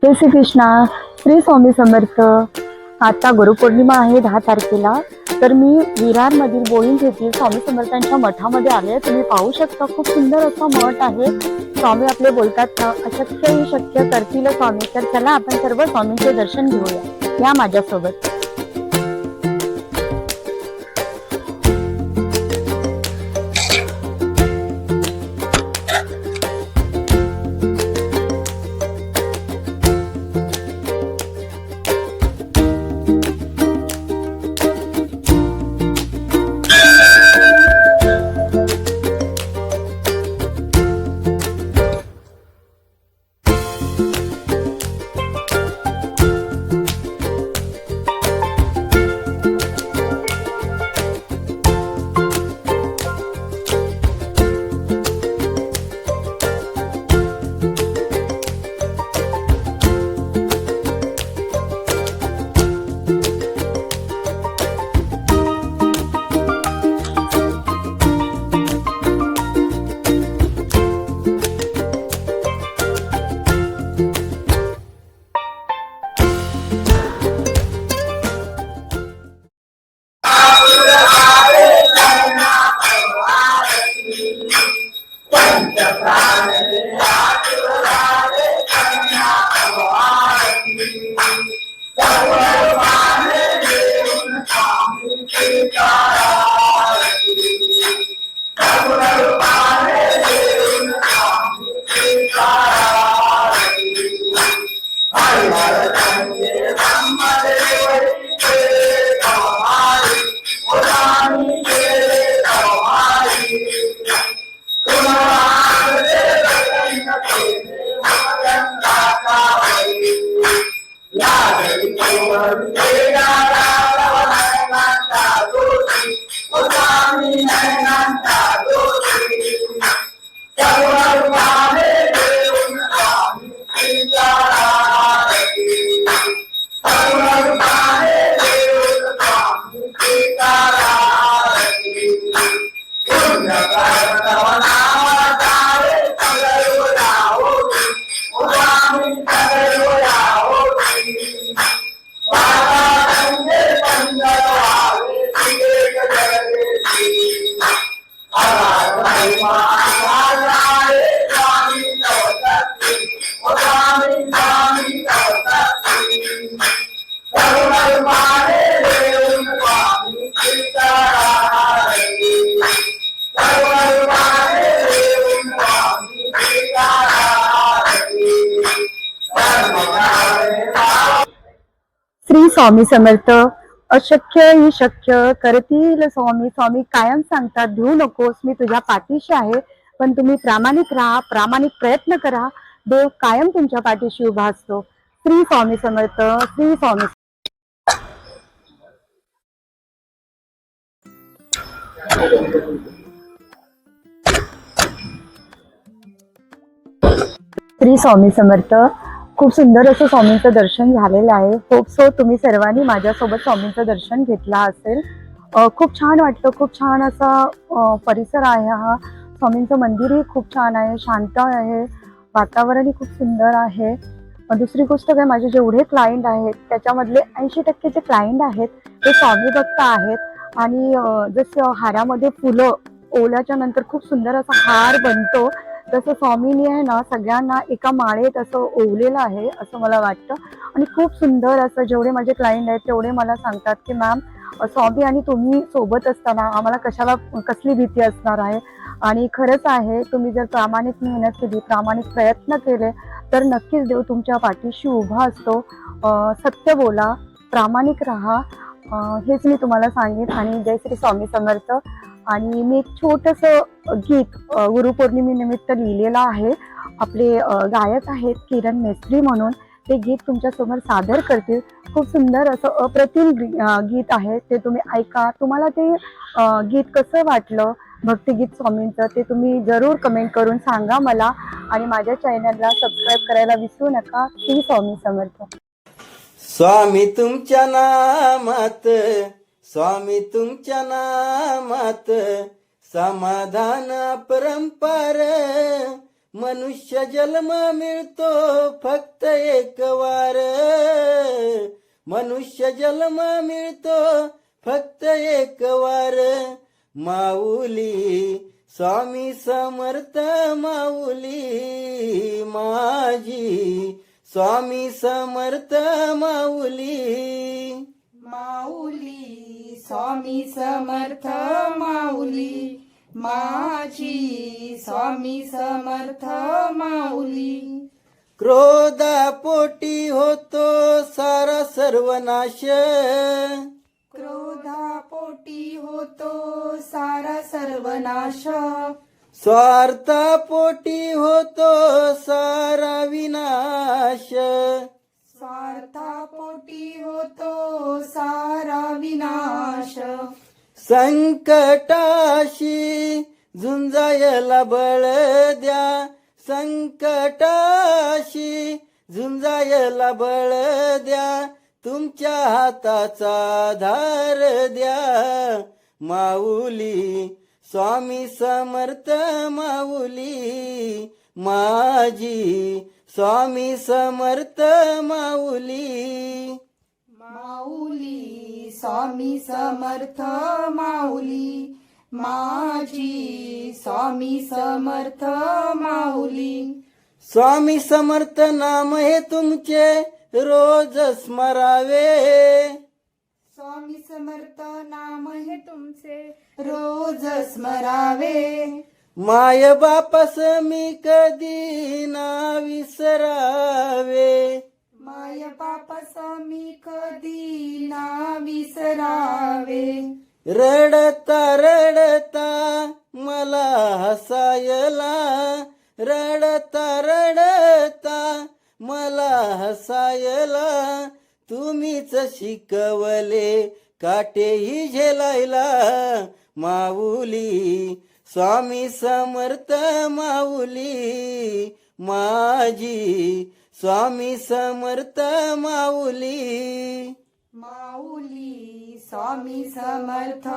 जय श्री कृष्णा. श्री स्वामी समर्थ. आता गुरुपौर्णिमा आहे 10 तारखेला. तर मी विरारमधील बोईंज येथील स्वामी समर्थांच्या मठामध्ये आले. तुम्ही पाहू शकता खूप सुंदर असा मठ आहे. स्वामी आपले बोलतात ना, अशक्य ही शक्य करतील स्वामी. तर चला आपण सर्व स्वामींचे दर्शन घेऊया. या माझ्यासोबत. श्री स्वामी समर्थ. अशक्य ही शक्य करतील स्वामी. स्वामी कायम सांगतात, भिवू नकोस, मी तुझ्या पाठीशी आहे. पण तुम्ही प्रामाणिक राहा, प्रामाणिक प्रयत्न करा. देव कायम तुमच्या पाठीशी उभा असतो. श्री स्वामी समर्थ. श्री स्वामी. श्री स्वामी समर्थ. खूप सुंदर असं स्वामींचं दर्शन झालेलं आहे. होप सो तुम्ही सर्वांनी माझ्यासोबत स्वामींचं दर्शन घेतला असेल. खूप छान वाटतं. खूप छान असा परिसर आहे हा. स्वामींचं मंदिरही खूप छान आहे, शांत आहे, वातावरणही खूप सुंदर आहे. दुसरी गोष्ट काय, माझे जेवढे क्लायंट आहेत त्याच्यामधले 80% जे क्लायंट आहेत ते स्वामी भक्त आहेत. आणि जसं हारामध्ये फुलं ओवल्याच्या नंतर खूप सुंदर असा हार बनतो, तसं स्वामींनी आहे ना सगळ्यांना एका माळेत असं ओवलेलं आहे असं मला वाटतं. आणि खूप सुंदर असं, जेवढे माझे क्लायंट आहेत तेवढे मला सांगतात की मॅम, स्वामी आणि तुम्ही सोबत असताना आम्हाला कशाला कसली भीती असणार आहे. आणि खरंच आहे, तुम्ही जर प्रामाणिक मेहनत केली, प्रामाणिक प्रयत्न केले तर नक्कीच देव तुमच्या पाठीशी उभा असतो. सत्य बोला, प्रामाणिक राहा, हेच मी तुम्हाला सांगेन. आणि जय श्री स्वामी समर्थ. आणि मी एक छोटंसं गीत गुरुपौर्णिमेनिमित्त लिहिलेलं आहे. आपले गायक आहेत किरण मेस्त्री म्हणून, ते गीत तुमच्यासमोर सादर करतील. खूप सुंदर असं अप्रतिम गीत आहे, ते तुम्ही ऐका. तुम्हाला ते गीत कसं वाटलं, भक्तिगीत स्वामींचं, ते तुम्ही जरूर कमेंट करून सांगा मला. आणि माझ्या चॅनलला सबस्क्राईब करायला विसरू नका. श्री स्वामी समर्थ. स्वामी तुमच्या नामात, स्वामी तुमच्या नामात समाधान परंपार, मनुष्य जन्म मिळतो फक्त एक वार, मनुष्य जन्म मिळतो फक्त एक वार, माऊली स्वामी समर्थ माऊली माझी, स्वामी समर्थ माऊली. माऊली स्वामी समर्थ माऊली माझी, स्वामी समर्थ माऊली. क्रोधापोटी होतो सारा सर्वनाश, क्रोधापोटी होतो सारा सर्वनाश, स्वार्थापोटी होतो सारा विनाश, स्वार्थापोटी होतो सारा विनाश. संकटाशी झुंजायला बळ द्या, संकटाशी झुंजायला बळ द्या, तुमच्या हाताचा धार द्या, माऊली स्वामी समर्थ माऊली माझी, स्वामी समर्थ माऊली. माऊली स्वामी समर्थ माऊली माझी, स्वामी समर्थ माऊली. स्वामी समर्थ नाम हे तुमचे रोज स्मरावे, स्वामी समर्थ नाम हे तुमचे रोज स्मरावे, माय बापास मी कधी ना विसरावे, माय बापास मी कधी ना विसरावे. रडता रडता मला हसायला, रडता रडता मला हसायला, तुम्हीच शिकवले काटेही झेलायला, माऊली स्वामी समर्थ माऊली माझी, स्वामी समर्थ माऊली. माऊली स्वामी समर्थ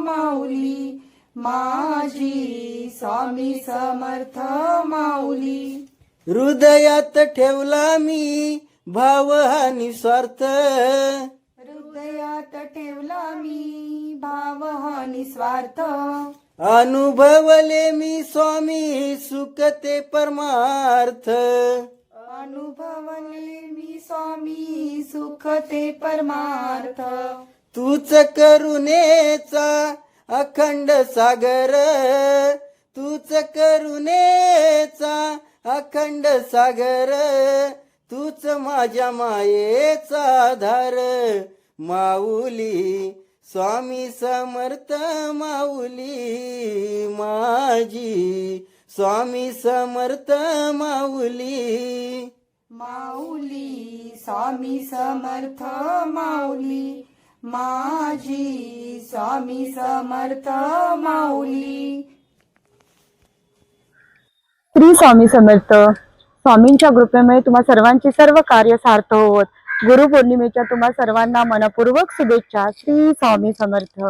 माऊली माझी, स्वामी समर्थ माऊली. हृदयात ठेवला मी भाव हा निस्वार्थ, हृदयात ठेवला मी भाव हा निस्वार्थ, अनुभवले मी स्वामी सुख ते परमार्थ, अनुभवले मी स्वामी सुख ते परमार्थ. तूच करुणेचा अखंड सागर, तूच करुणेचा अखंड सागर, तूच माझ्या मायेचा आधार, माऊली स्वामी समर्थ माऊली माझी, स्वामी समर्थ माऊली. माऊली स्वामी समर्थ माऊली माझी, स्वामी समर्थ माऊली. श्री स्वामी समर्थ. स्वामींच्या कृपेमुळे तुम्हा सर्वांची सर्व कार्य सार्थ होत. गुरुपौर्णिमेच्या तुम्हा सर्वांना मनपूर्वक शुभेच्छा. श्री स्वामी समर्थ.